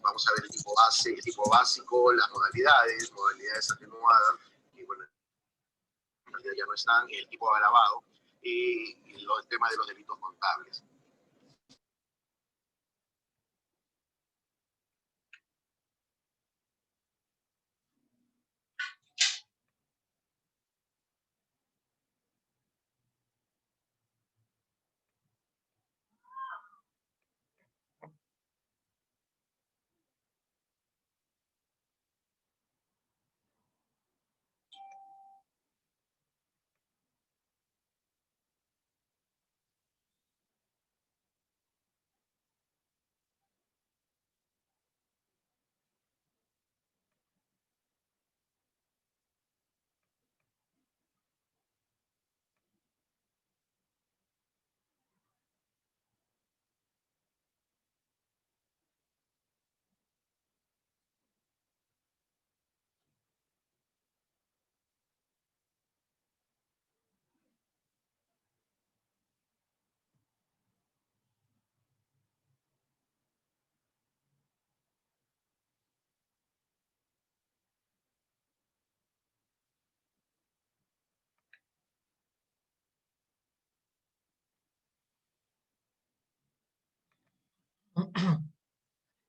vamos a ver el tipo base, el tipo básico, las modalidades atenuadas, y bueno, en realidad ya no están, el tipo agravado, y el tema de los delitos contables.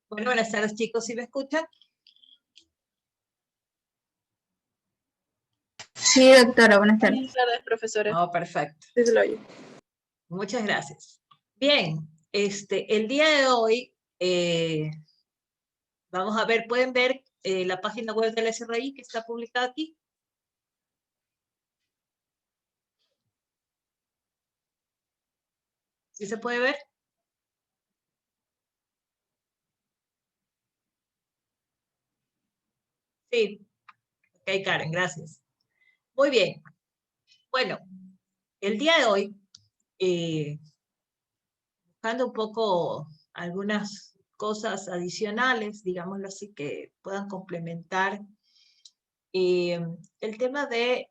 Bueno, buenas tardes, chicos. ¿Sí me escuchan? Sí, doctora, buenas tardes. Buenas tardes, profesora. Oh, perfecto. Sí, se lo oye. Muchas gracias. Bien, el día de hoy vamos a ver, pueden ver la página web del SRI que está publicada aquí. ¿Sí se puede ver? Sí. Ok, Karen, gracias. Muy bien. Bueno, el día de hoy, buscando un poco algunas cosas adicionales, digámoslo así, que puedan complementar el tema de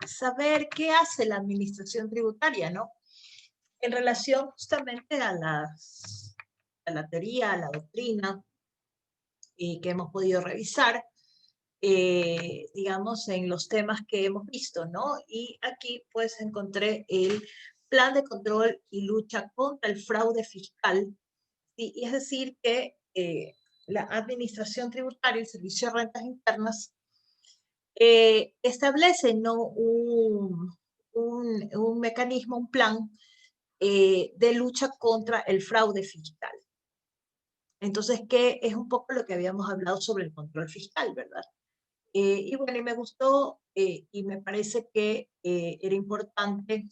saber qué hace la administración tributaria, ¿no? En relación justamente a la teoría, a la doctrina que hemos podido revisar, digamos, en los temas que hemos visto, ¿no? Y aquí pues encontré el plan de control y lucha contra el fraude fiscal, ¿sí? Y es decir que la administración tributaria y el servicio de rentas internas establece, ¿no? un mecanismo, un plan de lucha contra el fraude fiscal. Entonces, ¿qué es un poco lo que habíamos hablado sobre el control fiscal, verdad? Y bueno, y me gustó y me parece que era importante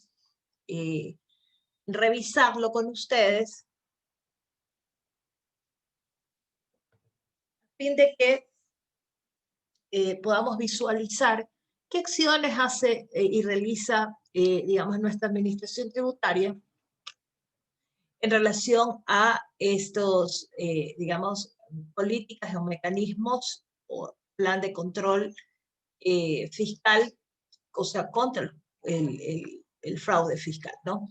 revisarlo con ustedes a fin de que podamos visualizar qué acciones hace y realiza, digamos, nuestra administración tributaria en relación a estos, digamos, políticas o mecanismos o plan de control fiscal, o sea, contra el fraude fiscal, ¿no?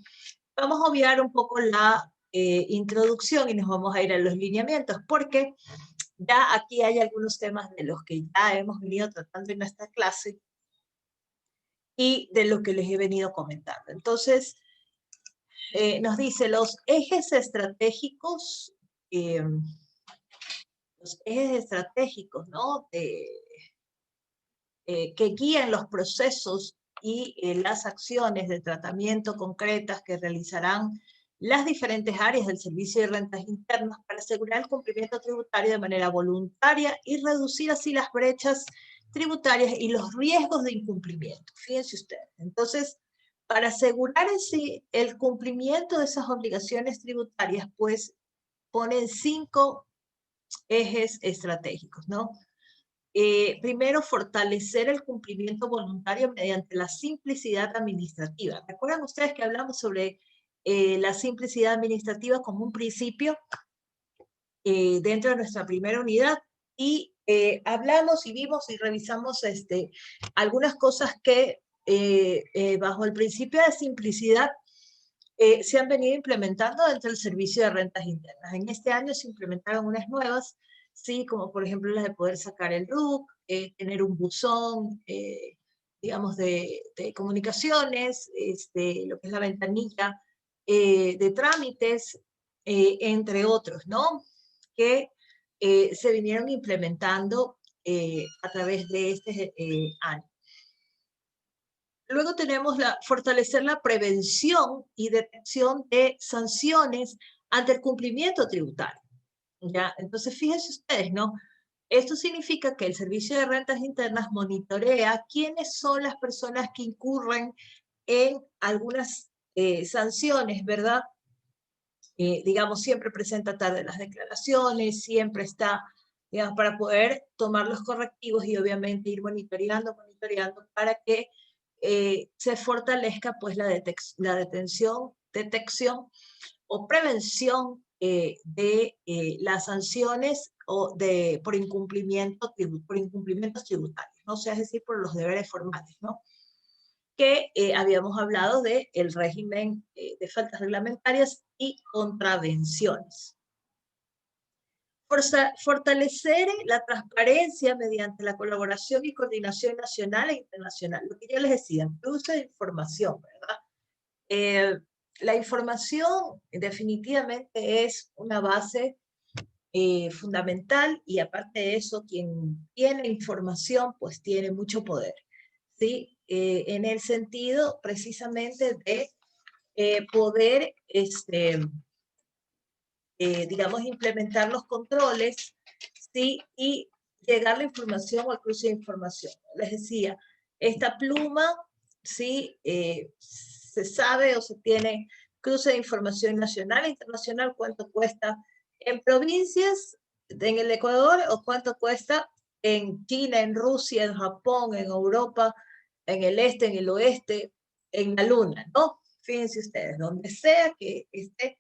Vamos a obviar un poco la introducción y nos vamos a ir a los lineamientos, porque ya aquí hay algunos temas de los que ya hemos venido tratando en esta clase y de lo que les he venido comentando. Entonces, nos dice los ejes estratégicos, ¿no? Que guían los procesos y las acciones de tratamiento concretas que realizarán las diferentes áreas del servicio de rentas internas para asegurar el cumplimiento tributario de manera voluntaria y reducir así las brechas tributarias y los riesgos de incumplimiento. Fíjense ustedes. Entonces, para asegurar el cumplimiento de esas obligaciones tributarias, pues ponen 5 ejes estratégicos, ¿no? Primero, fortalecer el cumplimiento voluntario mediante la simplicidad administrativa. ¿Recuerdan ustedes que hablamos sobre la simplicidad administrativa como un principio dentro de nuestra primera unidad? Y hablamos y vimos y revisamos algunas cosas que bajo el principio de simplicidad se han venido implementando dentro del servicio de rentas internas. En este año se implementaron unas nuevas, sí, como por ejemplo las de poder sacar el RUC, tener un buzón, digamos, de comunicaciones, lo que es la ventanilla de trámites, entre otros, ¿no? Que se vinieron implementando a través de este año. Luego tenemos fortalecer la prevención y detección de sanciones ante el cumplimiento tributario. ¿Ya? Entonces, fíjense ustedes, ¿no? Esto significa que el Servicio de Rentas Internas monitorea quiénes son las personas que incurren en algunas sanciones, ¿verdad? Digamos, siempre presenta tarde las declaraciones, siempre está, digamos, para poder tomar los correctivos y obviamente ir monitoreando para que se fortalezca pues la detección o prevención de las sanciones por incumplimientos tributarios, ¿no? O sea, es decir, por los deberes formales, ¿no? Que habíamos hablado del régimen de faltas reglamentarias y contravenciones. Fortalecer la transparencia mediante la colaboración y coordinación nacional e internacional. Lo que yo les decía, cruce de información, ¿verdad? La información definitivamente es una base fundamental y aparte de eso, quien tiene información pues tiene mucho poder, ¿sí? En el sentido precisamente de poder, digamos, implementar los controles, ¿sí? Y llegar la información o el cruce de información. Les decía, esta pluma, ¿sí? Se sabe o se tiene cruce de información nacional e internacional, cuánto cuesta en provincias, en el Ecuador, o cuánto cuesta en China, en Rusia, en Japón, en Europa, en el este, en el oeste, en la luna, ¿no? Fíjense ustedes, donde sea que esté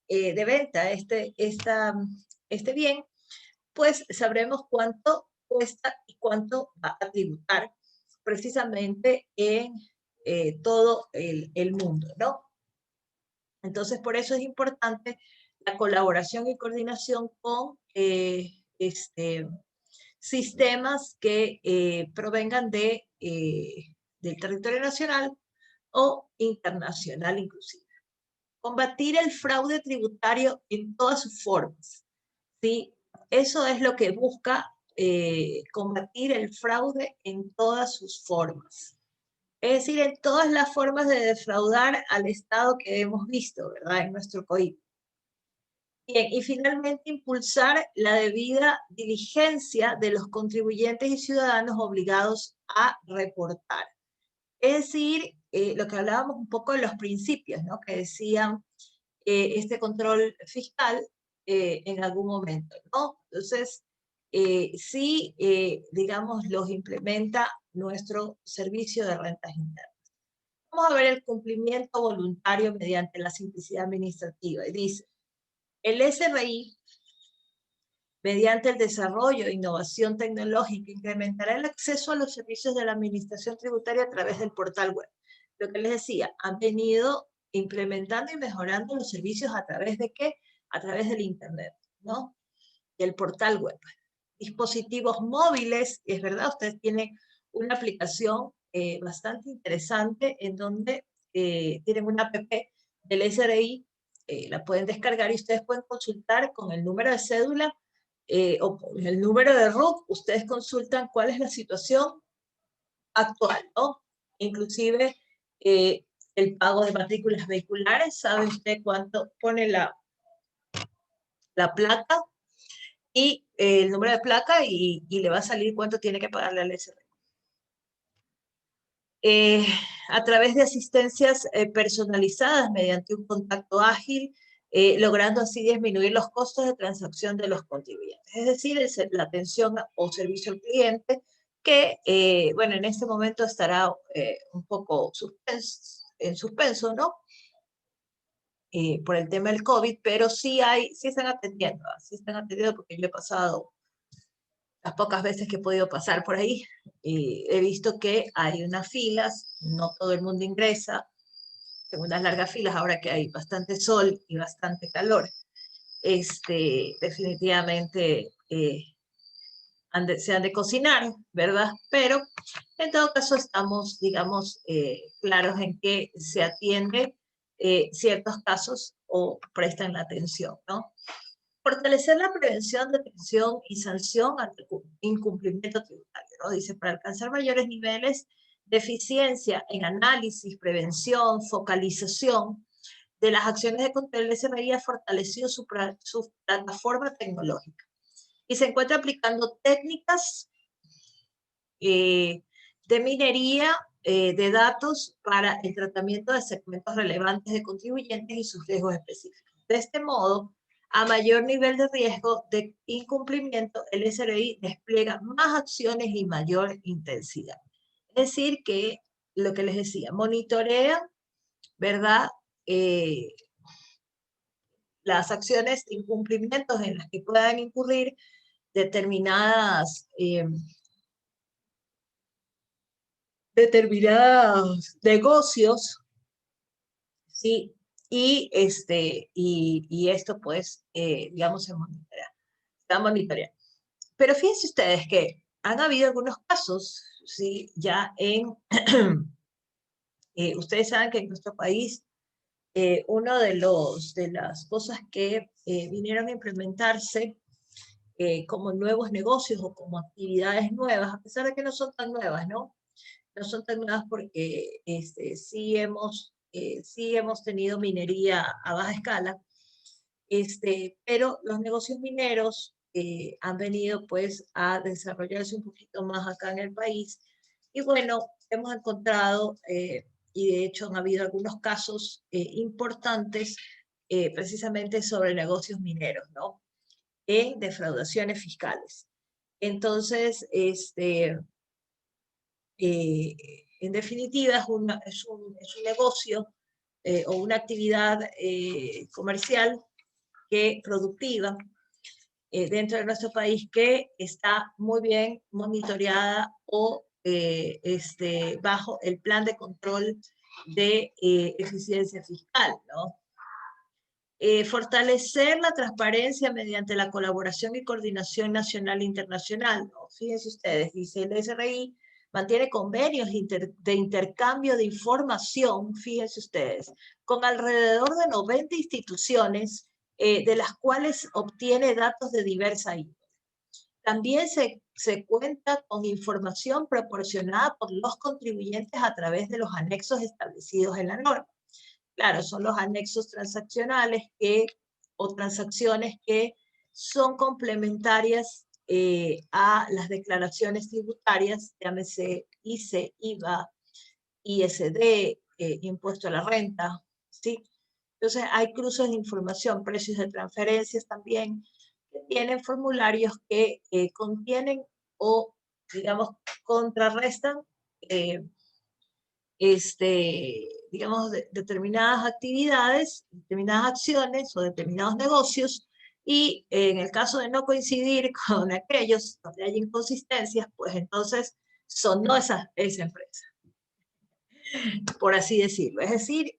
de venta este bien, pues sabremos cuánto cuesta y cuánto va a tributar precisamente en todo el mundo, ¿no? Entonces, por eso es importante la colaboración y coordinación con sistemas que provengan del territorio nacional o internacional inclusive. Combatir el fraude tributario en todas sus formas, ¿sí? Eso es lo que busca combatir el fraude en todas sus formas. Es decir, en todas las formas de defraudar al Estado que hemos visto, ¿verdad? En nuestro COIP. Bien, y finalmente impulsar la debida diligencia de los contribuyentes y ciudadanos obligados a reportar. Es decir, lo que hablábamos un poco de los principios, ¿no? Que decían este control fiscal en algún momento, ¿no? Entonces, sí, digamos, los implementa nuestro servicio de rentas internas. Vamos a ver el cumplimiento voluntario mediante la simplicidad administrativa. Y dice, el SRI, mediante el desarrollo e innovación tecnológica, incrementará el acceso a los servicios de la administración tributaria a través del portal web. Lo que les decía, han venido implementando y mejorando los servicios a través de ¿qué? A través del Internet, ¿no? Del portal web. Dispositivos móviles, es verdad, ustedes tienen una aplicación bastante interesante en donde tienen una app del SRI, la pueden descargar y ustedes pueden consultar con el número de cédula o con el número de RUC, ustedes consultan cuál es la situación actual, ¿no? Inclusive el pago de matrículas vehiculares, sabe usted cuánto pone la placa y el número de placa y le va a salir cuánto tiene que pagarle al SRI. A través de asistencias personalizadas mediante un contacto ágil, logrando así disminuir los costos de transacción de los contribuyentes. Es decir, la atención o servicio al cliente que, bueno, en este momento estará un poco en suspenso, ¿no? Por el tema del COVID, pero sí están atendiendo porque yo he pasado las pocas veces que he podido pasar por ahí, he visto que hay unas filas, no todo el mundo ingresa, en unas largas filas, ahora que hay bastante sol y bastante calor. Definitivamente se han de cocinar, ¿verdad? Pero en todo caso estamos, digamos, claros en que se atiende ciertos casos o prestan la atención, ¿no? Fortalecer la prevención, detención y sanción ante incumplimiento tributario, ¿no? Dice, para alcanzar mayores niveles de eficiencia en análisis, prevención, focalización de las acciones de control, el SRI ha fortalecido su plataforma tecnológica y se encuentra aplicando técnicas de minería de datos para el tratamiento de segmentos relevantes de contribuyentes y sus riesgos específicos. De este modo, a mayor nivel de riesgo de incumplimiento, el SRI despliega más acciones y mayor intensidad. Es decir, que lo que les decía, monitorea, ¿verdad? Las acciones de incumplimientos en las que puedan incurrir determinados negocios, ¿sí? Y esto, pues, digamos, se monitorea. Está monitoreando. Pero fíjense ustedes que han habido algunos casos, ¿sí? Ya en, ustedes saben que en nuestro país, uno de las cosas que vinieron a implementarse como nuevos negocios o como actividades nuevas, a pesar de que no son tan nuevas, ¿no? No son tan nuevas porque sí hemos tenido minería a baja escala, pero los negocios mineros han venido pues a desarrollarse un poquito más acá en el país. Y bueno, hemos encontrado, y de hecho han habido algunos casos importantes precisamente sobre negocios mineros, ¿no? En defraudaciones fiscales. Entonces, en definitiva, es un negocio o una actividad comercial productiva dentro de nuestro país que está muy bien monitoreada o bajo el plan de control de eficiencia fiscal, ¿no? Fortalecer la transparencia mediante la colaboración y coordinación nacional e internacional, ¿no? Fíjense ustedes, dice el SRI, mantiene convenios de intercambio de información, fíjense ustedes, con alrededor de 90 instituciones, de las cuales obtiene datos de diversa índole. También se cuenta con información proporcionada por los contribuyentes a través de los anexos establecidos en la norma. Claro, son los anexos transaccionales o transacciones que son complementarias a las declaraciones tributarias, llámese ICE, IVA, ISD, impuesto a la renta, ¿sí? Entonces hay cruces de información, precios de transferencias también, que tienen formularios que contienen o, digamos, contrarrestan digamos, determinadas actividades, determinadas acciones o determinados negocios, y en el caso de no coincidir con aquellos donde hay inconsistencias, pues entonces sonó esa empresa, por así decirlo. Es decir,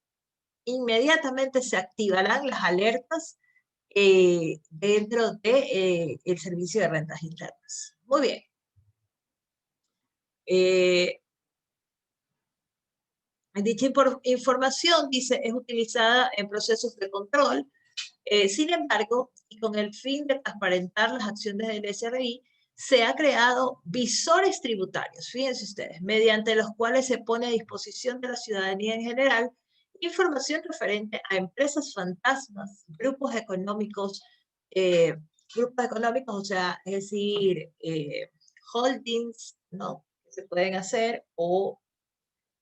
inmediatamente se activarán las alertas dentro del servicio de rentas internas. Muy bien. Dicha información, dice, es utilizada en procesos de control. Sin embargo, y con el fin de transparentar las acciones del SRI, se ha creado visores tributarios, fíjense ustedes, mediante los cuales se pone a disposición de la ciudadanía en general información referente a empresas fantasmas, grupos económicos, o sea, es decir, holdings, ¿no? Que se pueden hacer, o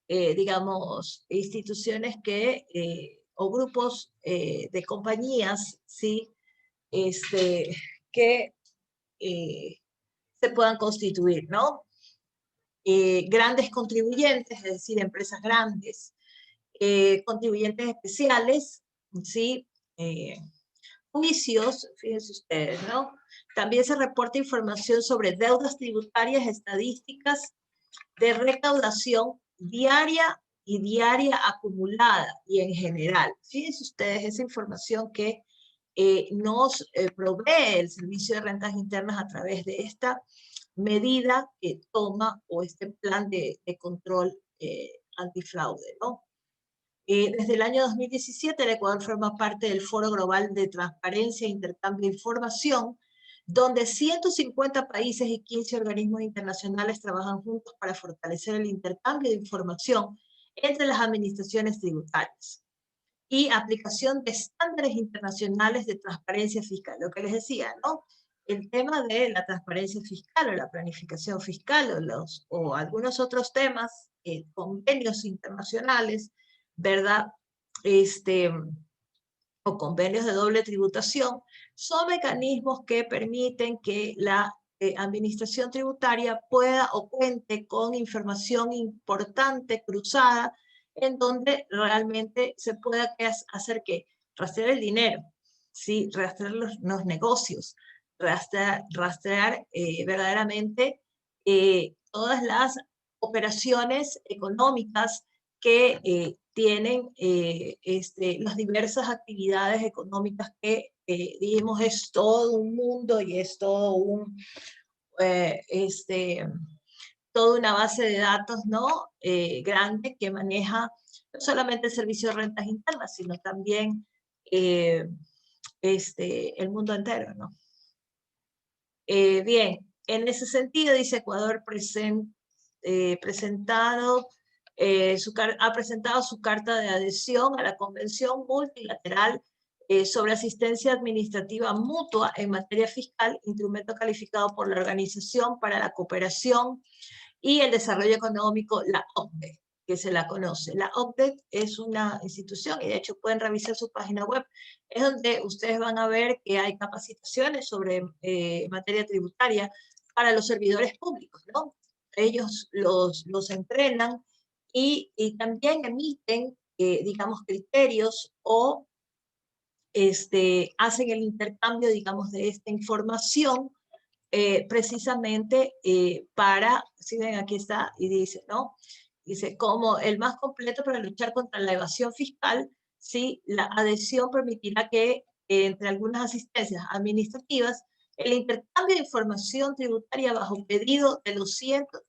digamos, instituciones o grupos de compañías, ¿sí? Que se puedan constituir, ¿no? Grandes contribuyentes, es decir, empresas grandes, contribuyentes especiales, ¿sí? Juicios, fíjense ustedes, ¿no? También se reporta información sobre deudas tributarias, estadísticas de recaudación diaria y diaria acumulada y en general. Fíjense ustedes esa información que nos provee el Servicio de Rentas Internas a través de esta medida que toma o este plan de control antifraude, ¿no? Desde el año 2017, el Ecuador forma parte del Foro Global de Transparencia e Intercambio de Información, donde 150 países y 15 organismos internacionales trabajan juntos para fortalecer el intercambio de información entre las administraciones tributarias y aplicación de estándares internacionales de transparencia fiscal. Lo que les decía, ¿no? El tema de la transparencia fiscal o la planificación fiscal o algunos otros temas, convenios internacionales, ¿verdad? O convenios de doble tributación, son mecanismos que permiten que la administración tributaria pueda o cuente con información importante, cruzada, en donde realmente se pueda hacer que rastrear el dinero, ¿sí? Rastrear los negocios, rastrear verdaderamente todas las operaciones económicas que tienen las diversas actividades económicas que, digamos, es todo un mundo y es todo toda una base de datos, ¿no? Grande que maneja no solamente el Servicio de Rentas Internas, sino también el mundo entero, ¿no? Bien, en ese sentido, dice Ecuador ha presentado su carta de adhesión a la Convención Multilateral sobre Asistencia Administrativa Mutua en materia fiscal, instrumento calificado por la Organización para la Cooperación y el Desarrollo Económico, la OCDE, que se la conoce. La OCDE es una institución, y de hecho pueden revisar su página web, es donde ustedes van a ver que hay capacitaciones sobre materia tributaria para los servidores públicos, ¿no? Ellos los entrenan y también emiten, digamos, criterios o hacen el intercambio, digamos, de esta información precisamente para, si ven aquí está, y dice, ¿no? Dice, como el más completo para luchar contra la evasión fiscal, ¿sí? La adhesión permitirá que entre algunas asistencias administrativas, el intercambio de información tributaria bajo pedido de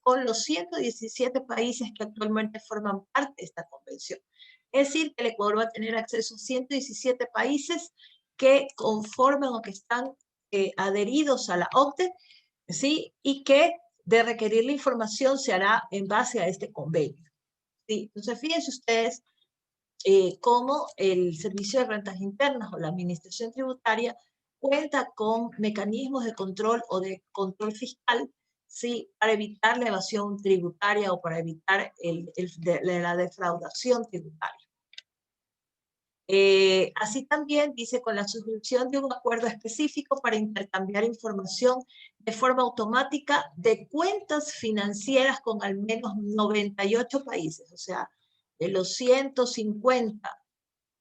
con los 117 países que actualmente forman parte de esta convención. Es decir, que el Ecuador va a tener acceso a 117 países que conforman o que están adheridos a la OCDE, ¿sí? Y que de requerir la información se hará en base a este convenio, ¿sí? Entonces, fíjense ustedes cómo el Servicio de Rentas Internas o la Administración Tributaria cuenta con mecanismos de control o de control fiscal, ¿sí? Para evitar la evasión tributaria o para evitar la defraudación tributaria. Así también dice, con la suscripción de un acuerdo específico para intercambiar información de forma automática de cuentas financieras con al menos 98 países, o sea, de los 150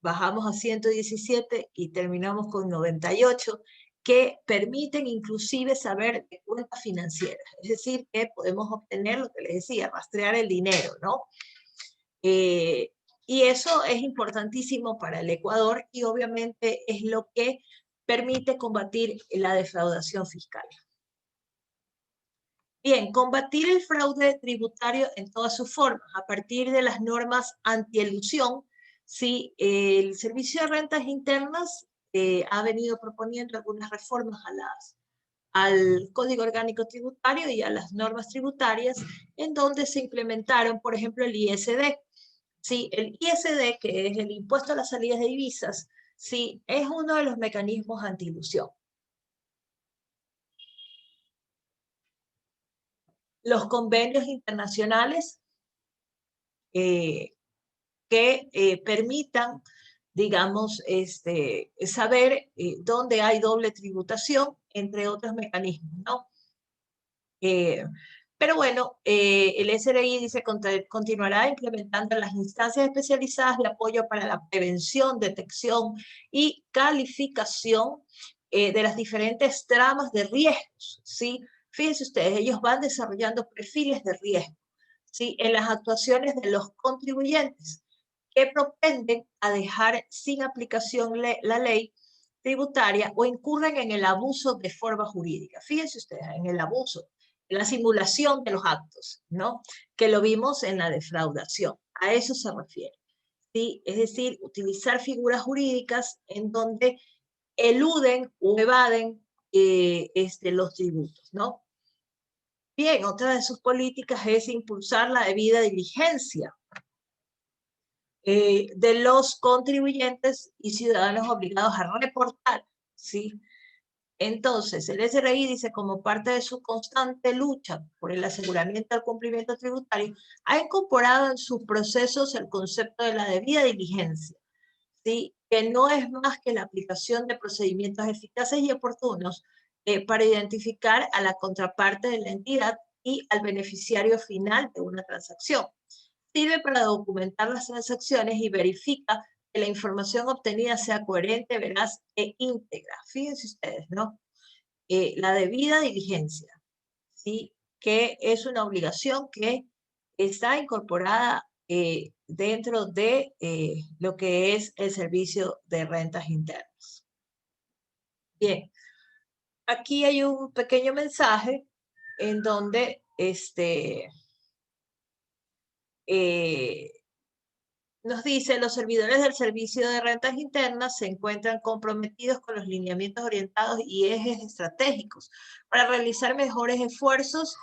bajamos a 117 y terminamos con 98, que permiten inclusive saber de cuentas financieras, es decir, que podemos obtener lo que les decía, rastrear el dinero, ¿no? Y eso es importantísimo para el Ecuador y obviamente es lo que permite combatir la defraudación fiscal. Bien, combatir el fraude tributario en todas sus formas, a partir de las normas antielusión, sí, el Servicio de Rentas Internas ha venido proponiendo algunas reformas al Código Orgánico Tributario y a las normas tributarias, en donde se implementaron, por ejemplo, el ISD. Sí, el ISD, que es el impuesto a las salidas de divisas, sí, es uno de los mecanismos anti-ilusión. Los convenios internacionales que permitan, digamos, saber dónde hay doble tributación, entre otros mecanismos, ¿no? Pero bueno, el SRI dice que continuará implementando las instancias especializadas de apoyo para la prevención, detección y calificación de las diferentes tramas de riesgos, ¿sí? Fíjense ustedes, ellos van desarrollando perfiles de riesgo, ¿sí?, en las actuaciones de los contribuyentes que propenden a dejar sin aplicación la ley tributaria o incurren en el abuso de forma jurídica. Fíjense ustedes, en el abuso, en la simulación de los actos, ¿no?, que lo vimos en la defraudación. A eso se refiere, ¿sí? Es decir, utilizar figuras jurídicas en donde eluden o evaden los tributos, ¿no? Bien, otra de sus políticas es impulsar la debida diligencia de los contribuyentes y ciudadanos obligados a reportar, ¿sí? Entonces, el SRI dice, como parte de su constante lucha por el aseguramiento del cumplimiento tributario, ha incorporado en sus procesos el concepto de la debida diligencia, ¿sí?, que no es más que la aplicación de procedimientos eficaces y oportunos para identificar a la contraparte de la entidad y al beneficiario final de una transacción. Sirve para documentar las transacciones y verifica que la información obtenida sea coherente, veraz e íntegra. Fíjense ustedes, ¿no? La debida diligencia, ¿sí?, que es una obligación que está incorporada dentro de lo que es el servicio de rentas internas. Bien, aquí hay un pequeño mensaje en donde nos dice, los servidores del Servicio de Rentas Internas se encuentran comprometidos con los lineamientos orientados y ejes estratégicos para realizar mejores esfuerzos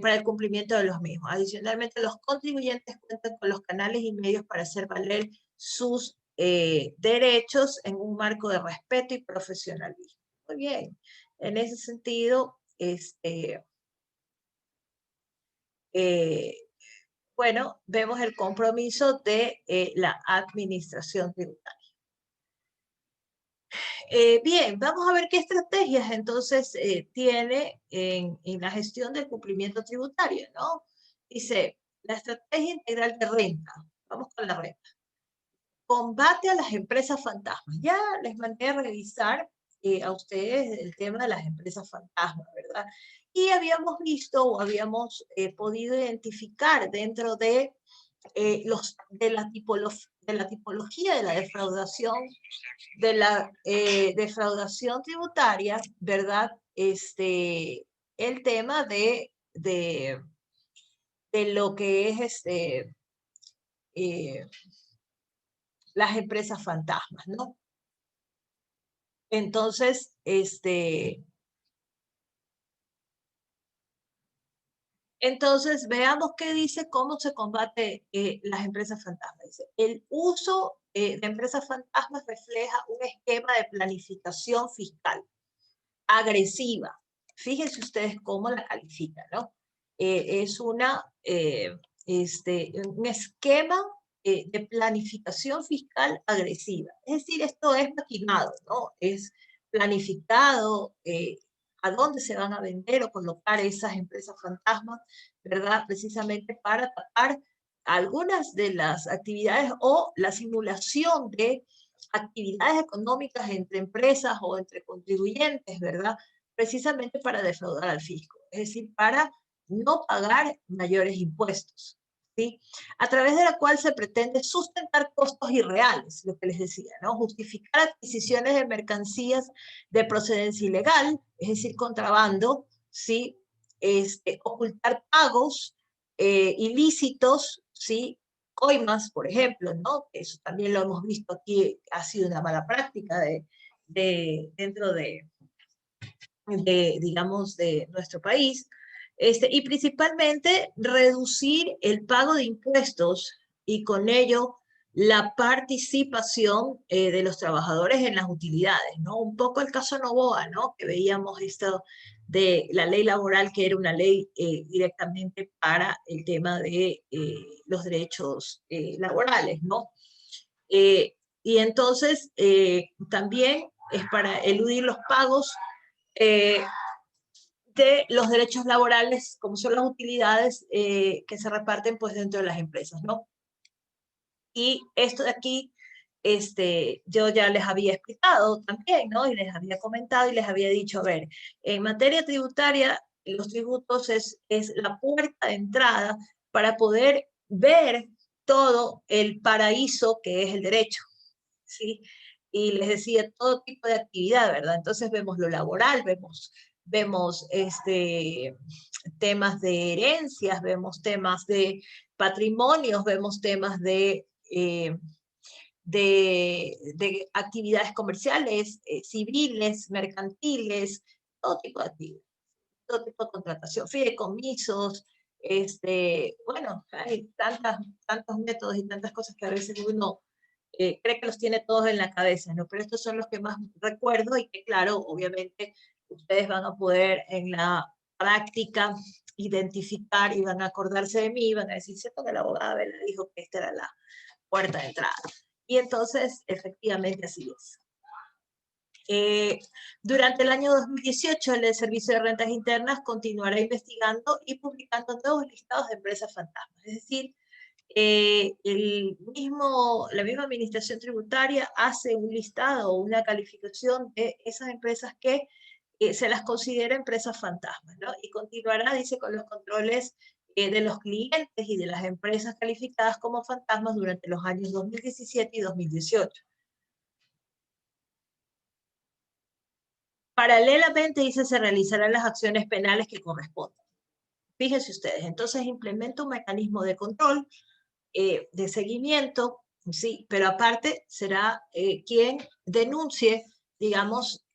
para el cumplimiento de los mismos. Adicionalmente, los contribuyentes cuentan con los canales y medios para hacer valer sus derechos en un marco de respeto y profesionalismo. Muy bien, en ese sentido, bueno, vemos el compromiso de la administración tributaria. Bien, vamos a ver qué estrategias entonces tiene en la gestión del cumplimiento tributario, ¿no? Dice, la estrategia integral de renta. Vamos con la renta. Combate a las empresas fantasmas. Ya les mandé a revisar a ustedes el tema de las empresas fantasmas, ¿verdad? Y habíamos visto o habíamos podido identificar dentro de la tipología de la defraudación, defraudación tributaria, ¿verdad? El tema de lo que es las empresas fantasmas, ¿no? Entonces, veamos qué dice, cómo se combate las empresas fantasmas. Dice, el uso de empresas fantasmas refleja un esquema de planificación fiscal agresiva. Fíjense ustedes cómo la califican, ¿no? Es un esquema de planificación fiscal agresiva. Es decir, esto es maquinado, ¿no? Es planificado a dónde se van a vender o colocar esas empresas fantasmas, ¿verdad? Precisamente para tapar algunas de las actividades o la simulación de actividades económicas entre empresas o entre contribuyentes, ¿verdad? Precisamente para defraudar al fisco, es decir, para no pagar mayores impuestos, ¿sí? A través de la cual se pretende sustentar costos irreales, lo que les decía, ¿no? Justificar adquisiciones de mercancías de procedencia ilegal, es decir, contrabando, ¿sí? Ocultar pagos ilícitos, ¿sí? Coimas, por ejemplo, ¿no? Eso también lo hemos visto aquí, ha sido una mala práctica dentro digamos, de nuestro país. Y principalmente reducir el pago de impuestos y con ello la participación de los trabajadores en las utilidades, ¿no? Un poco el caso Novoa, ¿no? Que veíamos esto de la ley laboral, que era una ley directamente para el tema de los derechos laborales, ¿no? Y entonces también es para eludir los pagos de los derechos laborales, como son las utilidades que se reparten pues dentro de las empresas, ¿no? Y esto de aquí, yo ya les había explicado también, ¿no? Y les había comentado y les había dicho, a ver, en materia tributaria, los tributos es la puerta de entrada para poder ver todo el paraíso que es el derecho, ¿sí? Y les decía, todo tipo de actividad, ¿verdad? Entonces vemos lo laboral, vemos temas de herencias, vemos temas de patrimonios, vemos temas de actividades comerciales, civiles, mercantiles, todo tipo de actividades, todo tipo de contratación, fideicomisos, bueno, hay tantos métodos y tantas cosas que a veces uno cree que los tiene todos en la cabeza, ¿no? Pero estos son los que más recuerdo y que, claro, obviamente ustedes van a poder en la práctica identificar y van a acordarse de mí, van a decir, cierto que la abogada le dijo que esta era la puerta de entrada. Y entonces, efectivamente, así es. Durante el año 2018, el Servicio de Rentas Internas continuará investigando y publicando nuevos listados de empresas fantasmas. Es decir, la misma Administración Tributaria hace un listado o una calificación de esas empresas que se las considera empresas fantasmas, ¿no? Y continuará, dice, con los controles de los clientes y de las empresas calificadas como fantasmas durante los años 2017 y 2018. Paralelamente, dice, se realizarán las acciones penales que correspondan. Fíjense ustedes, entonces implementa un mecanismo de control, de seguimiento, sí, pero aparte será quien denuncie, digamos,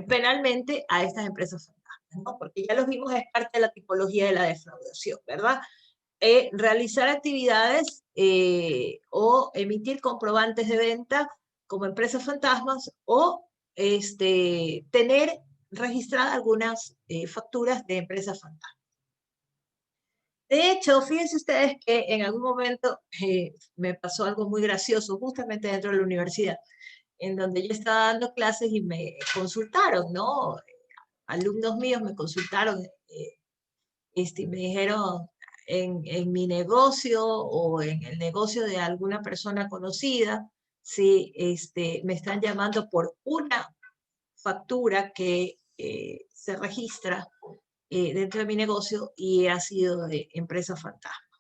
penalmente a estas empresas fantasmas, ¿no? Porque ya los vimos, es parte de la tipología de la defraudación, ¿verdad? Realizar actividades o emitir comprobantes de venta como empresas fantasmas o tener registradas algunas facturas de empresas fantasmas. De hecho, fíjense ustedes que en algún momento me pasó algo muy gracioso justamente dentro de la universidad, en donde yo estaba dando clases y me consultaron, ¿no? Alumnos míos me consultaron y me dijeron en mi negocio o en el negocio de alguna persona conocida, si me están llamando por una factura que se registra dentro de mi negocio y ha sido de empresa fantasma.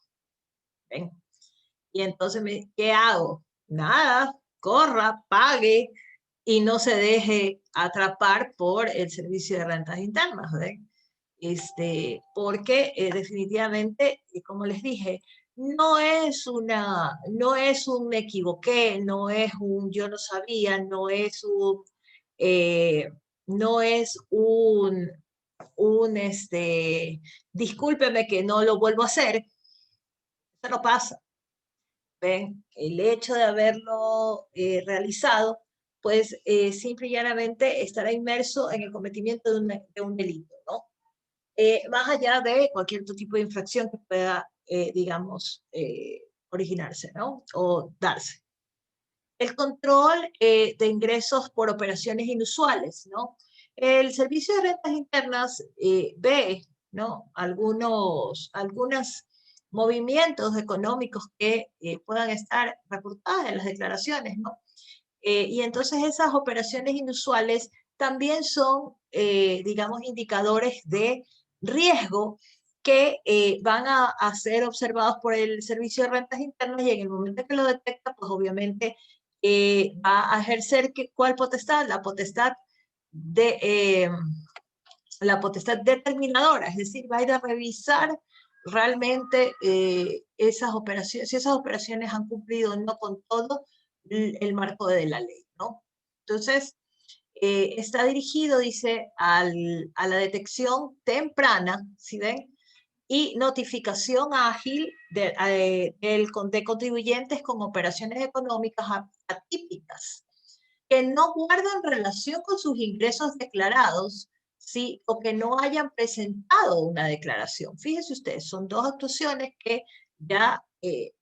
¿Ven? Y entonces, ¿qué hago? Nada, corra, pague y no se deje atrapar por el Servicio de Rentas Internas, ¿ven? Porque definitivamente, como les dije, no es un me equivoqué, no es un yo no sabía, no es un discúlpeme que no lo vuelvo a hacer. Eso no pasa. ¿Ven? El hecho de haberlo realizado, pues simple y llanamente estará inmerso en el cometimiento de un delito, ¿no? Más allá de cualquier otro tipo de infracción que pueda, digamos, originarse, ¿no? O darse. El control de ingresos por operaciones inusuales, ¿no? El Servicio de Rentas Internas ve, ¿no? Algunos movimientos económicos que puedan estar reportados en las declaraciones, ¿no? Y entonces esas operaciones inusuales también son, digamos, indicadores de riesgo que van a ser observados por el Servicio de Rentas Internas y en el momento que lo detecta, pues obviamente va a ejercer ¿cuál potestad? La potestad determinadora, es decir, va a ir a revisar realmente esas operaciones, si esas operaciones han cumplido o no con todo el marco de la ley, ¿no? Entonces, está dirigido, dice, a la detección temprana, ¿sí ven? Y notificación ágil de contribuyentes con operaciones económicas atípicas que no guardan relación con sus ingresos declarados, ¿sí? O que no hayan presentado una declaración. Fíjense ustedes, son dos actuaciones que ya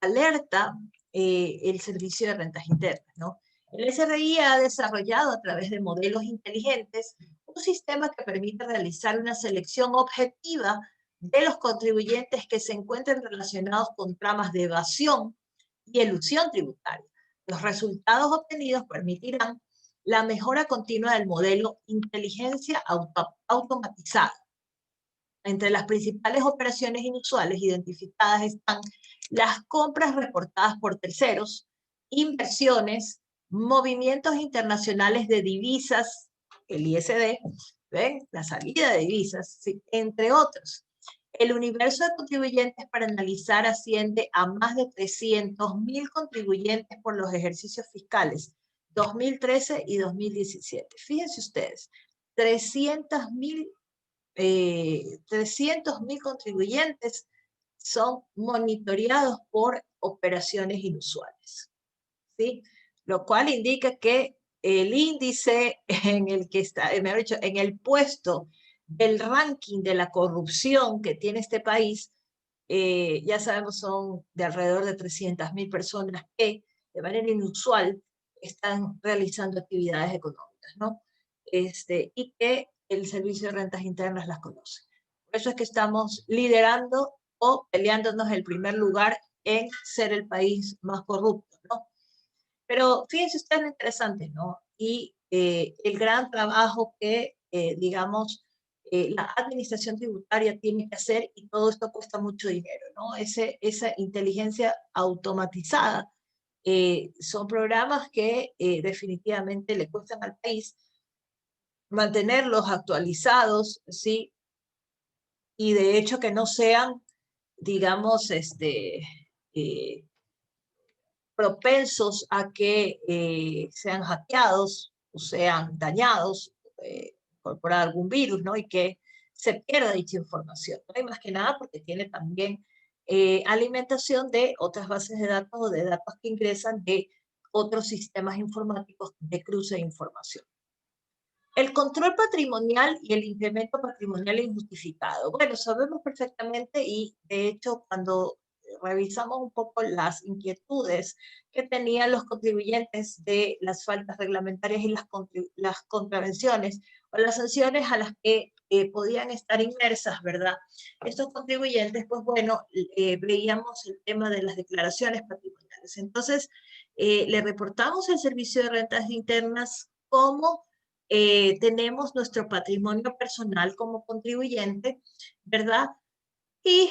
alerta el Servicio de Rentas Internas, ¿no? El SRI ha desarrollado a través de modelos inteligentes un sistema que permite realizar una selección objetiva de los contribuyentes que se encuentren relacionados con tramas de evasión y elusión tributaria. Los resultados obtenidos permitirán la mejora continua del modelo inteligencia automatizada. Entre las principales operaciones inusuales identificadas están las compras reportadas por terceros, inversiones, movimientos internacionales de divisas, el ISD, ¿ven? La salida de divisas, ¿sí? Entre otros. El universo de contribuyentes para analizar asciende a más de 300.000 contribuyentes por los ejercicios fiscales 2013 y 2017. Fíjense ustedes, 300.000 contribuyentes son monitoreados por operaciones inusuales, ¿sí? Lo cual indica que el índice en el que está, mejor dicho, en el puesto del ranking de la corrupción que tiene este país, ya sabemos son de alrededor de 300.000 personas que de manera inusual están realizando actividades económicas, ¿no? Y que el Servicio de Rentas Internas las conoce. Por eso es que estamos liderando o peleándonos el primer lugar en ser el país más corrupto, ¿no? Pero fíjense ustedes lo interesante, ¿no? Y el gran trabajo que, digamos, la administración tributaria tiene que hacer, y todo esto cuesta mucho dinero, ¿no? Esa inteligencia automatizada son programas que definitivamente le cuestan al país mantenerlos actualizados, ¿sí? Y de hecho que no sean, digamos, propensos a que sean hackeados o sean dañados por algún virus, ¿no? Y que se pierda dicha información, ¿no? Y más que nada porque tiene también alimentación de otras bases de datos o de datos que ingresan de otros sistemas informáticos de cruce de información. El control patrimonial y el incremento patrimonial injustificado. Bueno, sabemos perfectamente y de hecho cuando revisamos un poco las inquietudes que tenían los contribuyentes de las faltas reglamentarias y las contravenciones o las sanciones a las que podían estar inmersas, ¿verdad? Estos contribuyentes, pues bueno, veíamos el tema de las declaraciones patrimoniales. Entonces, le reportamos al Servicio de Rentas Internas cómo tenemos nuestro patrimonio personal como contribuyente, ¿verdad? Y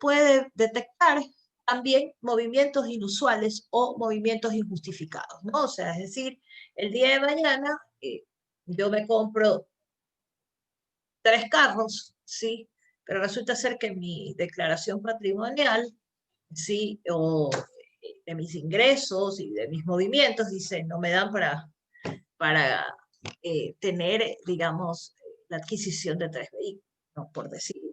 puede detectar también movimientos inusuales o movimientos injustificados, ¿no? O sea, es decir, el día de mañana yo me compro 3 carros, ¿sí? Pero resulta ser que mi declaración patrimonial, ¿sí? O de mis ingresos y de mis movimientos, dice, no me dan para tener, digamos, la adquisición de 3 vehículos, ¿no? Por decirlo.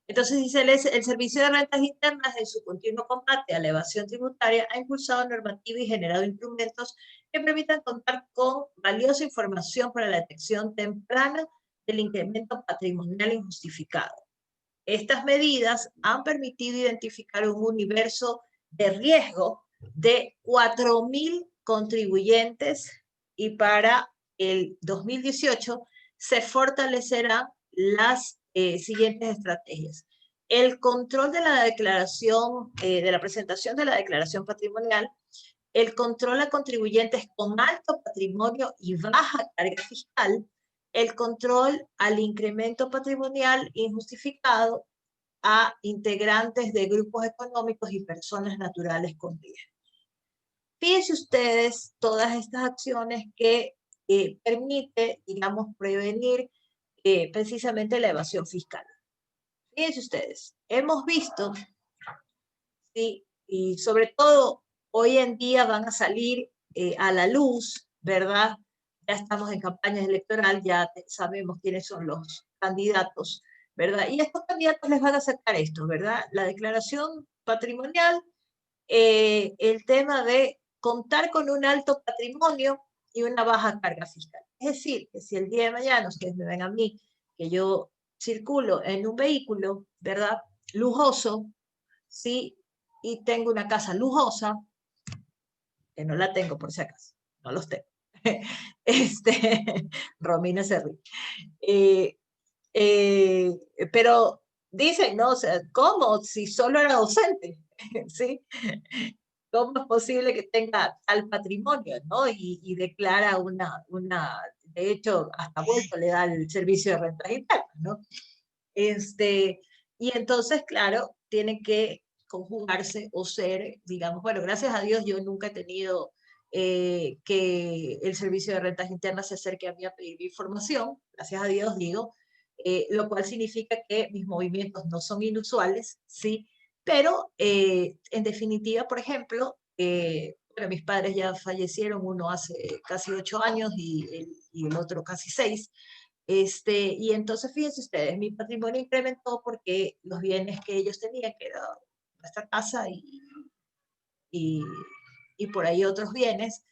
Entonces dice, el Servicio de Rentas Internas en su continuo combate a la evasión tributaria ha impulsado normativa y generado instrumentos que permitan contar con valiosa información para la detección temprana del incremento patrimonial injustificado. Estas medidas han permitido identificar un universo de riesgo de 4.000 contribuyentes y para el 2018 se fortalecerán las siguientes estrategias. El control de la declaración, de la presentación de la declaración patrimonial, el control a contribuyentes con alto patrimonio y baja carga fiscal, el control al incremento patrimonial injustificado a integrantes de grupos económicos y personas naturales con riesgo. Fíjense ustedes todas estas acciones que permite, digamos, prevenir precisamente la evasión fiscal. Fíjense ustedes, hemos visto, ¿sí? Y sobre todo hoy en día van a salir a la luz, ¿verdad? Ya estamos en campaña electoral, ya sabemos quiénes son los candidatos, ¿verdad? Y a estos candidatos les van a aceptar esto, ¿verdad? La declaración patrimonial, el tema de contar con un alto patrimonio y una baja carga fiscal. Es decir, que si el día de mañana ustedes me ven a mí, que yo circulo en un vehículo, ¿verdad? Lujoso, ¿sí? Y tengo una casa lujosa, que no la tengo por si acaso, no los tengo. Romina se ríe. Pero dicen, ¿no? O sea, ¿cómo? Si solo era docente, ¿sí? ¿Cómo es posible que tenga tal patrimonio, ¿no? Y declara De hecho, hasta vuelto le da el servicio de rentas internas, ¿no? Y entonces, claro, tiene que conjugarse o ser, digamos, bueno, gracias a Dios yo nunca he tenido que el servicio de rentas internas se acerque a mí a pedir información, gracias a Dios digo, lo cual significa que mis movimientos no son inusuales, ¿sí? Pero en definitiva, por ejemplo, bueno, mis padres ya fallecieron, uno hace casi 8 años y el otro casi 6. Y entonces, fíjense ustedes, mi patrimonio incrementó porque los bienes que ellos tenían, que era nuestra casa y, y por ahí otros bienes,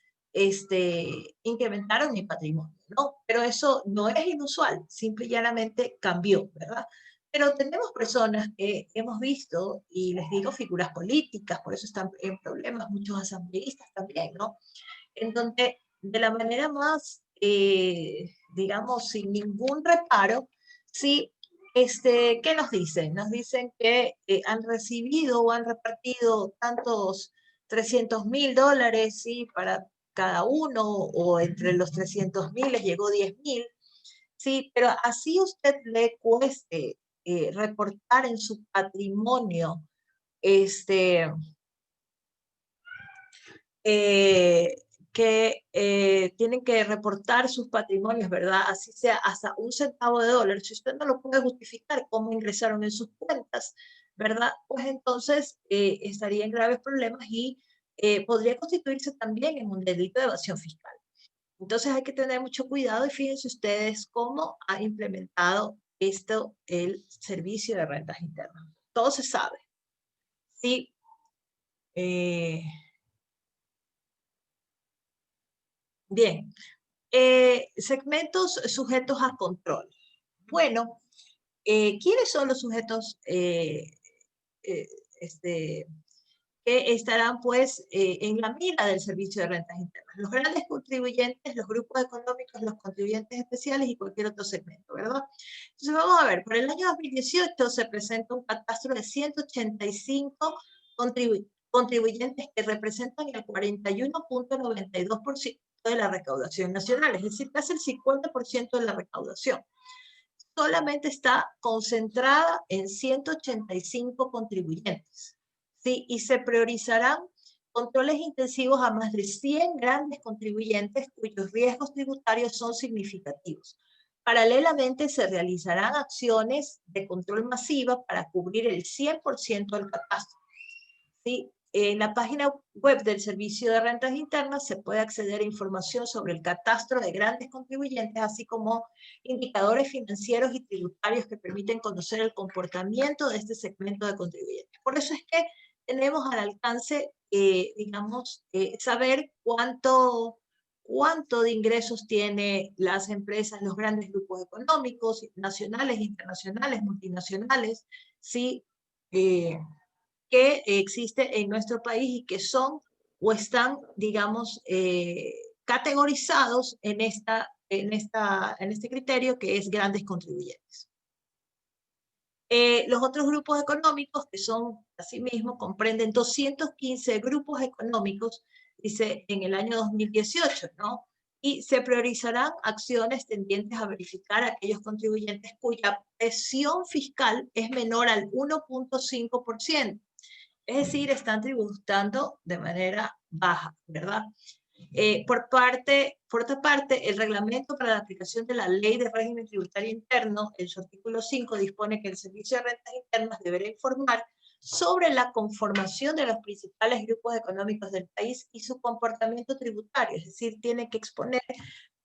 incrementaron mi patrimonio, ¿no? Pero eso no es inusual, simple y llanamente cambió, ¿verdad? Pero tenemos personas que hemos visto, y les digo figuras políticas, por eso están en problemas, muchos asambleístas también, ¿no? En donde de la manera más, digamos, sin ningún reparo, sí, ¿qué nos dicen? Nos dicen que han recibido o han repartido tantos $300.000, ¿sí? Para cada uno, o entre los 300.000 les llegó 10.000, sí, pero así usted le cueste reportar en su patrimonio, este, eh, que tienen que reportar sus patrimonios, ¿verdad? Así sea hasta un centavo de dólar. Si usted no lo puede justificar cómo ingresaron en sus cuentas, ¿verdad? Pues entonces estaría en graves problemas y podría constituirse también en un delito de evasión fiscal. Entonces hay que tener mucho cuidado y fíjense ustedes cómo ha implementado esto el servicio de rentas internas. Todo se sabe. Sí. Bien. Segmentos sujetos a control. Bueno, ¿quiénes son los sujetos eh, este, que estarán pues en la mira del servicio de rentas internas? Los grandes contribuyentes, los grupos económicos, los contribuyentes especiales y cualquier otro segmento, ¿verdad? Entonces vamos a ver, por el año 2018 se presenta un catastro de 185 contribuyentes que representan el 41.92% de la recaudación nacional, es decir, casi el 50% de la recaudación. Solamente está concentrada en 185 contribuyentes, ¿sí? Y se priorizarán controles intensivos a más de 100 grandes contribuyentes cuyos riesgos tributarios son significativos. Paralelamente, se realizarán acciones de control masiva para cubrir el 100% del catastro, ¿sí? En la página web del Servicio de Rentas Internas se puede acceder a información sobre el catastro de grandes contribuyentes, así como indicadores financieros y tributarios que permiten conocer el comportamiento de este segmento de contribuyentes. Por eso es que tenemos al alcance, digamos, saber cuánto de ingresos tienen las empresas, los grandes grupos económicos, nacionales, internacionales, multinacionales, ¿sí? Que existe en nuestro país y que son o están, digamos, categorizados en este criterio que es grandes contribuyentes. Los otros grupos económicos, que son, asimismo, comprenden 215 grupos económicos, dice, en el año 2018, ¿no? Y se priorizarán acciones tendientes a verificar a aquellos contribuyentes cuya presión fiscal es menor al 1.5%. Es decir, están tributando de manera baja, ¿verdad? Por otra parte, el reglamento para la aplicación de la Ley de Régimen Tributario Interno, en su artículo 5, dispone que el Servicio de Rentas Internas deberá informar sobre la conformación de los principales grupos económicos del país y su comportamiento tributario, es decir, tiene que exponer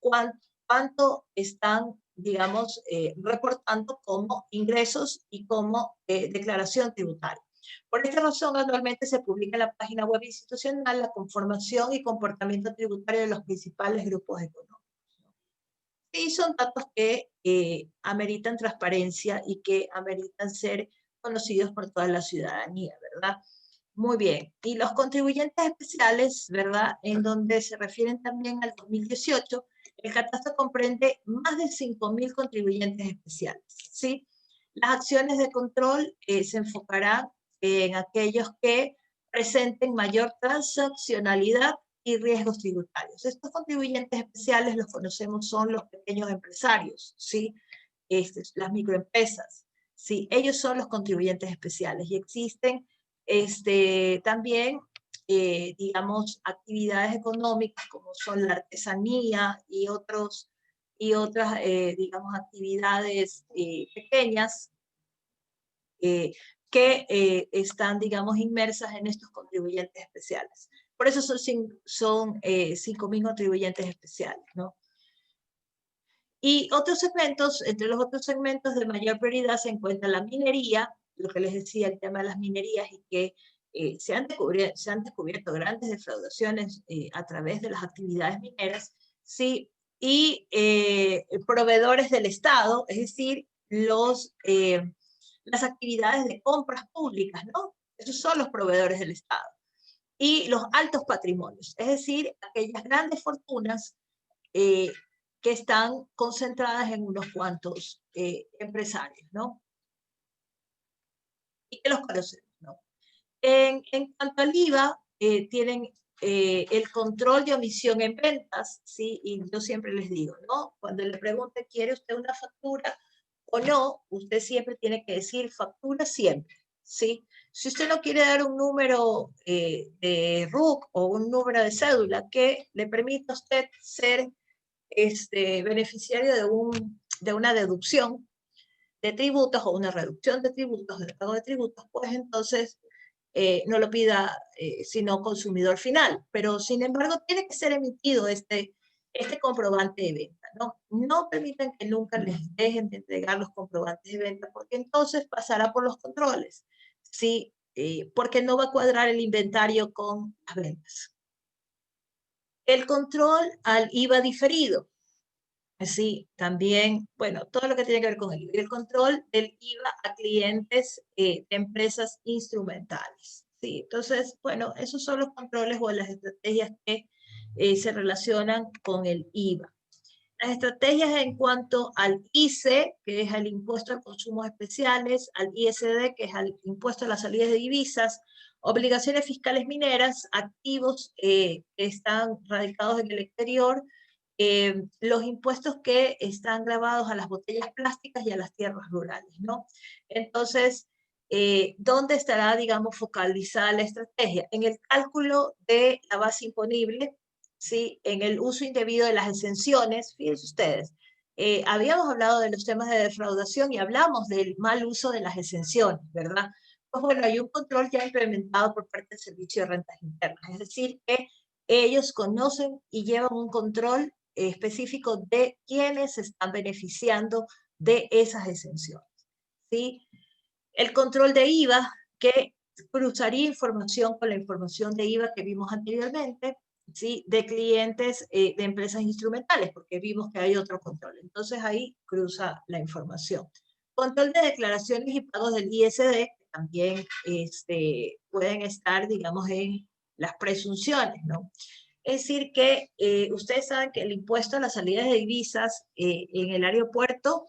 cuánto están, digamos, reportando como ingresos y como declaración tributaria. Por esta razón, anualmente se publica en la página web institucional la conformación y comportamiento tributario de los principales grupos económicos. Y son datos que ameritan transparencia y que ameritan ser conocidos por toda la ciudadanía, ¿verdad? Muy bien. Y los contribuyentes especiales, ¿verdad? En donde se refieren también al 2018, el catastro comprende más de 5.000 contribuyentes especiales, ¿sí? Las acciones de control se enfocarán en aquellos que presenten mayor transaccionalidad y riesgos tributarios. Estos contribuyentes especiales los conocemos, son los pequeños empresarios, ¿sí? Las microempresas, ¿sí? Ellos son los contribuyentes especiales y existen también, digamos, actividades económicas como son la artesanía y otras, digamos, actividades pequeñas que están, digamos, inmersas en estos contribuyentes especiales. Por eso son 5.000 contribuyentes especiales, ¿no? Y otros segmentos, entre los otros segmentos de mayor prioridad se encuentra la minería, lo que les decía, el tema de las minerías, y que se han descubierto grandes defraudaciones a través de las actividades mineras, ¿sí? Y proveedores del Estado, es decir, las actividades de compras públicas, ¿no? Esos son los proveedores del Estado. Y los altos patrimonios, es decir, aquellas grandes fortunas que están concentradas en unos cuantos empresarios, ¿no? Y que los conocemos, ¿no? En cuanto al IVA, tienen el control de omisión en ventas, ¿sí? Y yo siempre les digo, ¿no? Cuando le pregunte, ¿quiere usted una factura o no? Usted siempre tiene que decir factura siempre, ¿sí? Si usted no quiere dar un número de RUC o un número de cédula que le permita a usted ser beneficiario de una deducción de tributos o una reducción de tributos, de pago de tributos, pues entonces no lo pida sino consumidor final. Pero sin embargo tiene que ser emitido este comprobante de venta, ¿no? No permitan que nunca les dejen de entregar los comprobantes de venta, porque entonces pasará por los controles, ¿sí? Porque no va a cuadrar el inventario con las ventas. El control al IVA diferido. Sí, también, bueno, todo lo que tiene que ver con el IVA. El control del IVA a clientes de empresas instrumentales. Sí, entonces, bueno, esos son los controles o las estrategias que se relacionan con el IVA. Las estrategias en cuanto al ICE, que es el impuesto a consumos especiales, al ISD, que es el impuesto a las salidas de divisas, obligaciones fiscales mineras, activos que están radicados en el exterior, los impuestos que están grabados a las botellas plásticas y a las tierras rurales, ¿no? Entonces, ¿dónde estará, digamos, focalizada la estrategia? En el cálculo de la base imponible, ¿sí? En el uso indebido de las exenciones, fíjense ustedes, habíamos hablado de los temas de defraudación y hablamos del mal uso de las exenciones, ¿verdad? Pues bueno, hay un control ya implementado por parte del Servicio de Rentas Internas, es decir, que ellos conocen y llevan un control específico de quienes se están beneficiando de esas exenciones, ¿sí? El control de IVA, que cruzaría información con la información de IVA que vimos anteriormente, ¿sí? De clientes de empresas instrumentales, porque vimos que hay otro control. Entonces ahí cruza la información. Control de declaraciones y pagos del ISD, que también pueden estar, digamos, en las presunciones, ¿no? Es decir, que ustedes saben que el impuesto a las salidas de divisas en el aeropuerto,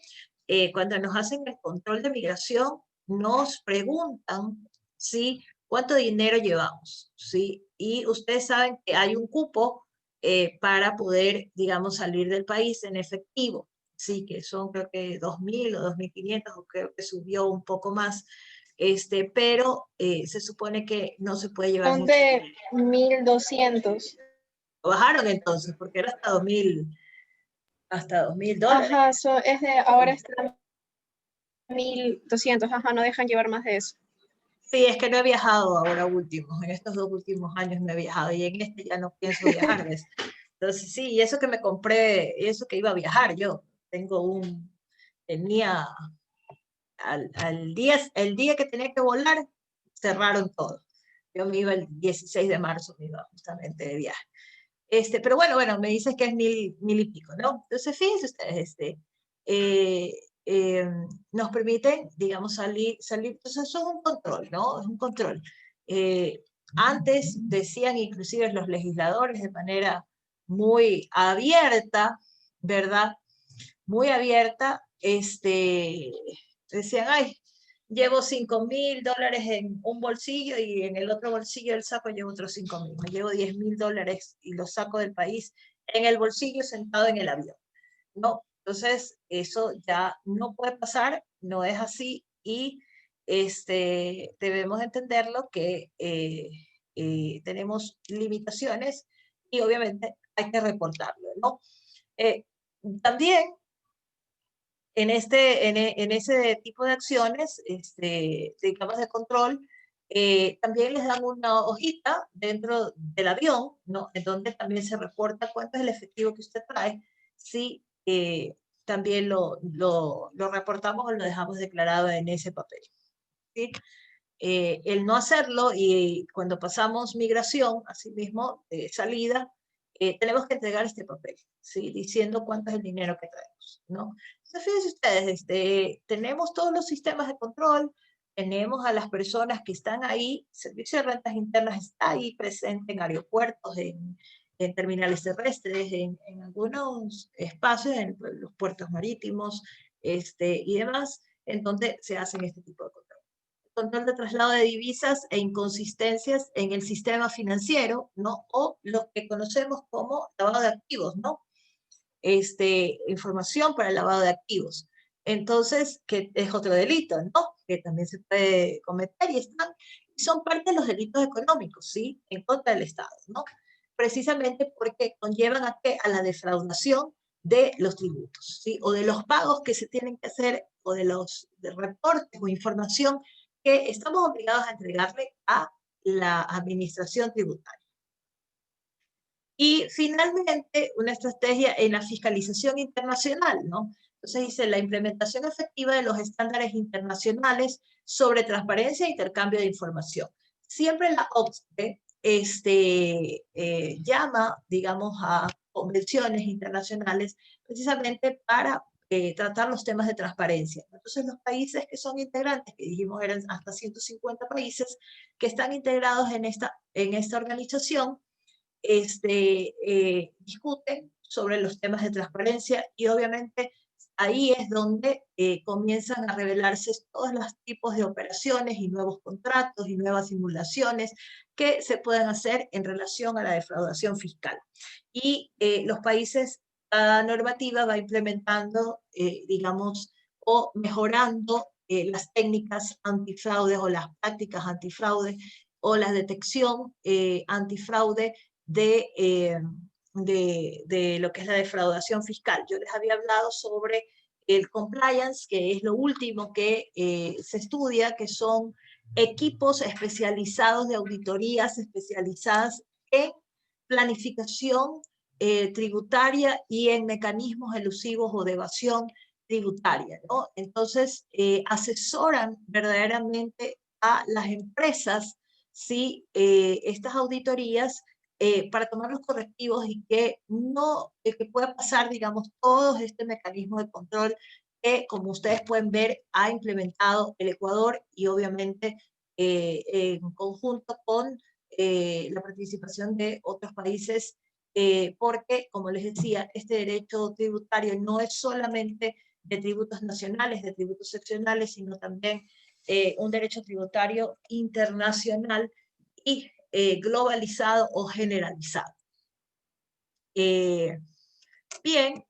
cuando nos hacen el control de migración, nos preguntan, ¿sí? ¿Cuánto dinero llevamos? ¿Sí? Y ustedes saben que hay un cupo para poder, digamos, salir del país en efectivo, ¿sí? Que son creo que 2.000 o 2.500, o creo que subió un poco más, pero se supone que no se puede llevar Son mucho. de 1.200. Bajaron entonces, porque era hasta 2.000 dólares. Ajá, ahora está 1.200, ajá, no dejan llevar más de eso. Sí, es que no he viajado ahora último, en estos 2 últimos años no he viajado y en este ya no pienso viajar, ¿ves? Entonces sí, y eso que me compré, eso que iba a viajar yo, tenía, el día que tenía que volar, cerraron todo. Yo me iba el 16 de marzo, me iba justamente de viaje. Pero bueno, me dices que es 1.000 y pico, ¿no? Entonces, fíjense ustedes, nos permiten, digamos, salir, entonces eso es un control, ¿no? Es un control. Antes decían inclusive los legisladores de manera muy abierta, ¿verdad? Muy abierta, decían, ay, llevo $5.000 en un bolsillo y en el otro bolsillo del saco llevo otros 5.000. Me llevo $10.000 y los saco del país en el bolsillo sentado en el avión. No, entonces eso ya no puede pasar, no es así y debemos entenderlo que tenemos limitaciones y obviamente hay que reportarlo, ¿no? También en ese tipo de acciones, digamos de control, también les dan una hojita dentro del avión, ¿no? En donde también se reporta cuánto es el efectivo que usted trae, si también lo reportamos o lo dejamos declarado en ese papel, ¿sí? El no hacerlo y cuando pasamos migración, asimismo, salida, tenemos que entregar este papel, ¿sí? Diciendo cuánto es el dinero que traemos, ¿no? Entonces, fíjense ustedes, tenemos todos los sistemas de control, tenemos a las personas que están ahí, Servicio de Rentas Internas está ahí presente en aeropuertos, en terminales terrestres, en algunos espacios, en los puertos marítimos, y demás, en donde se hacen este tipo de control de traslado de divisas e inconsistencias en el sistema financiero, ¿no? O lo que conocemos como lavado de activos, ¿no? Información para el lavado de activos. Entonces, que es otro delito, ¿no? Que también se puede cometer y son parte de los delitos económicos, ¿sí? En contra del Estado, ¿no? Precisamente porque conllevan a la defraudación de los tributos, ¿sí? O de los pagos que se tienen que hacer, o de los reportes o información que estamos obligados a entregarle a la administración tributaria. Y finalmente, una estrategia en la fiscalización internacional, ¿no? Entonces dice la implementación efectiva de los estándares internacionales sobre transparencia e intercambio de información. Siempre la OCDE llama, digamos, a convenciones internacionales precisamente para tratar los temas de transparencia. Entonces los países que son integrantes, que dijimos eran hasta 150 países, que están integrados en esta organización, discuten sobre los temas de transparencia y obviamente ahí es donde comienzan a revelarse todos los tipos de operaciones y nuevos contratos y nuevas simulaciones que se pueden hacer en relación a la defraudación fiscal. Y los países, cada normativa va implementando, digamos, o mejorando las técnicas antifraude o las prácticas antifraude o la detección antifraude de lo que es la defraudación fiscal. Yo les había hablado sobre el compliance, que es lo último que se estudia, que son equipos especializados de auditorías especializadas en planificación tributaria y en mecanismos elusivos o de evasión tributaria, ¿no? Entonces, asesoran verdaderamente a las empresas, ¿sí? Estas auditorías para tomar los correctivos y que pueda pasar, digamos, todo este mecanismo de control que, como ustedes pueden ver, ha implementado el Ecuador y obviamente en conjunto con la participación de otros países, porque, como les decía, este derecho tributario no es solamente de tributos nacionales, de tributos seccionales, sino también un derecho tributario internacional y globalizado o generalizado. Bien,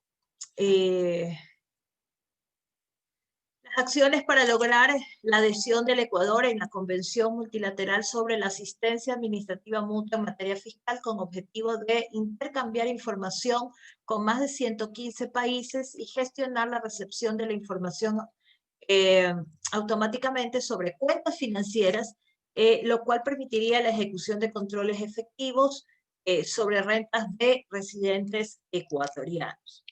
las acciones para lograr la adhesión del Ecuador en la Convención Multilateral sobre la Asistencia Administrativa Mutua en materia fiscal con objetivo de intercambiar información con más de 115 países y gestionar la recepción de la información automáticamente sobre cuentas financieras, lo cual permitiría la ejecución de controles efectivos sobre rentas de residentes ecuatorianos.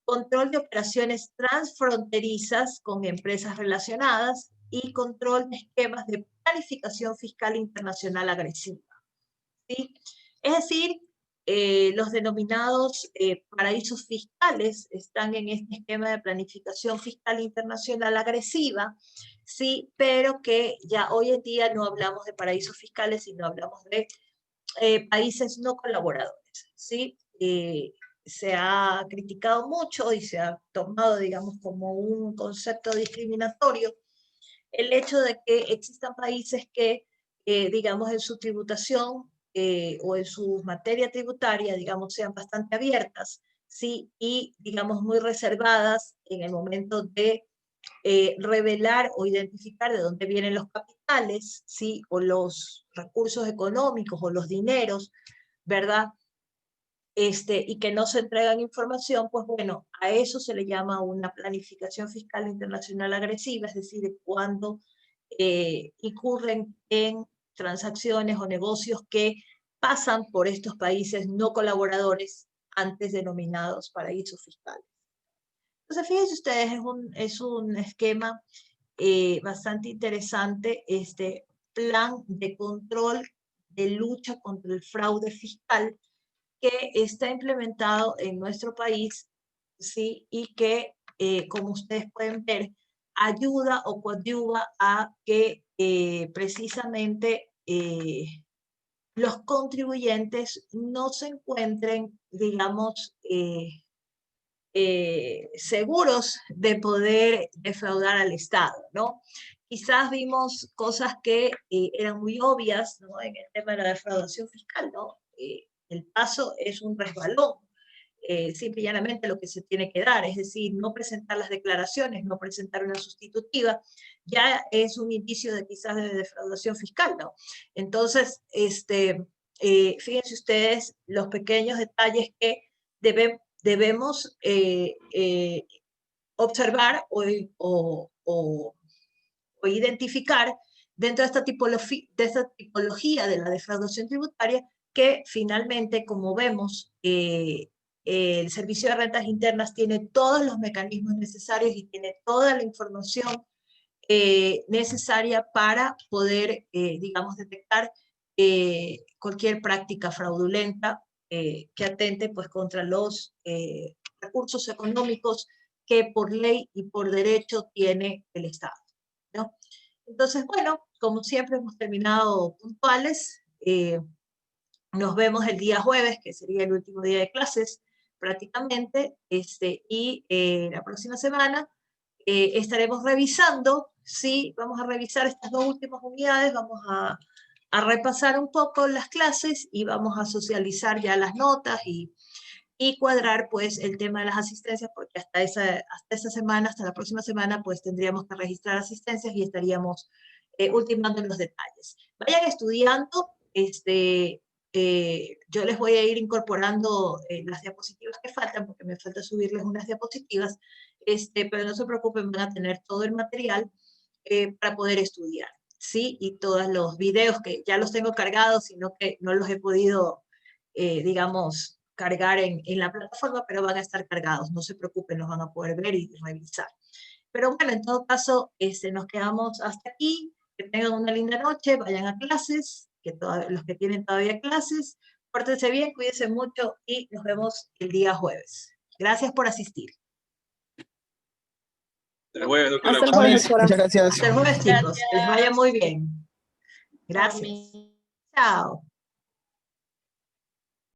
Control de operaciones transfronterizas con empresas relacionadas y control de esquemas de planificación fiscal internacional agresiva, ¿sí? Es decir, los denominados paraísos fiscales están en este esquema de planificación fiscal internacional agresiva, sí, pero que ya hoy en día no hablamos de paraísos fiscales, sino hablamos de países no colaboradores, ¿sí? Se ha criticado mucho y se ha tomado, digamos, como un concepto discriminatorio el hecho de que existan países que, digamos, en su tributación o en su materia tributaria, digamos, sean bastante abiertas, ¿sí? Y, digamos, muy reservadas en el momento de revelar o identificar de dónde vienen los capitales, ¿sí? O los recursos económicos o los dineros, ¿verdad? Y que no se entregan información, pues bueno, a eso se le llama una planificación fiscal internacional agresiva, es decir, cuando incurren en transacciones o negocios que pasan por estos países no colaboradores antes denominados paraísos fiscales. Entonces, fíjense ustedes, es un esquema bastante interesante, este plan de control de lucha contra el fraude fiscal que está implementado en nuestro país, ¿sí? Y que, como ustedes pueden ver, ayuda o coadyuva a que precisamente los contribuyentes no se encuentren, digamos, seguros de poder defraudar al Estado, ¿no? Quizás vimos cosas que eran muy obvias, ¿no? En el tema de la defraudación fiscal, ¿no? El paso es un resbalón, simple y llanamente lo que se tiene que dar, es decir, no presentar las declaraciones, no presentar una sustitutiva, ya es un indicio de quizás de defraudación fiscal, ¿no? Entonces, fíjense ustedes los pequeños detalles que debemos observar o identificar dentro de esta tipología de la defraudación tributaria que finalmente, como vemos, el Servicio de Rentas Internas tiene todos los mecanismos necesarios y tiene toda la información necesaria para poder, digamos, detectar cualquier práctica fraudulenta que atente pues, contra los recursos económicos que por ley y por derecho tiene el Estado, ¿no? Entonces, bueno, como siempre hemos terminado puntuales. Nos vemos el día jueves, que sería el último día de clases prácticamente, y la próxima semana estaremos revisando, sí, vamos a revisar estas dos últimas unidades, vamos a repasar un poco las clases y vamos a socializar ya las notas y cuadrar pues el tema de las asistencias, porque hasta esa semana, hasta la próxima semana, pues tendríamos que registrar asistencias y estaríamos ultimando los detalles. Vayan estudiando, yo les voy a ir incorporando las diapositivas que faltan, porque me falta subirles unas diapositivas, pero no se preocupen, van a tener todo el material para poder estudiar, ¿sí? Y todos los videos que ya los tengo cargados, sino que no los he podido, digamos, cargar en la plataforma, pero van a estar cargados, no se preocupen, los van a poder ver y revisar. Pero bueno, en todo caso, nos quedamos hasta aquí, que tengan una linda noche, vayan a clases, los que tienen todavía clases, pórtense bien, cuídense mucho y nos vemos el día jueves. Gracias por asistir. Hasta el jueves, doctora. Hasta el jueves, doctora. Muchas gracias. Hasta el jueves, chicos. Que les vaya muy bien. Gracias. Amén. Chao.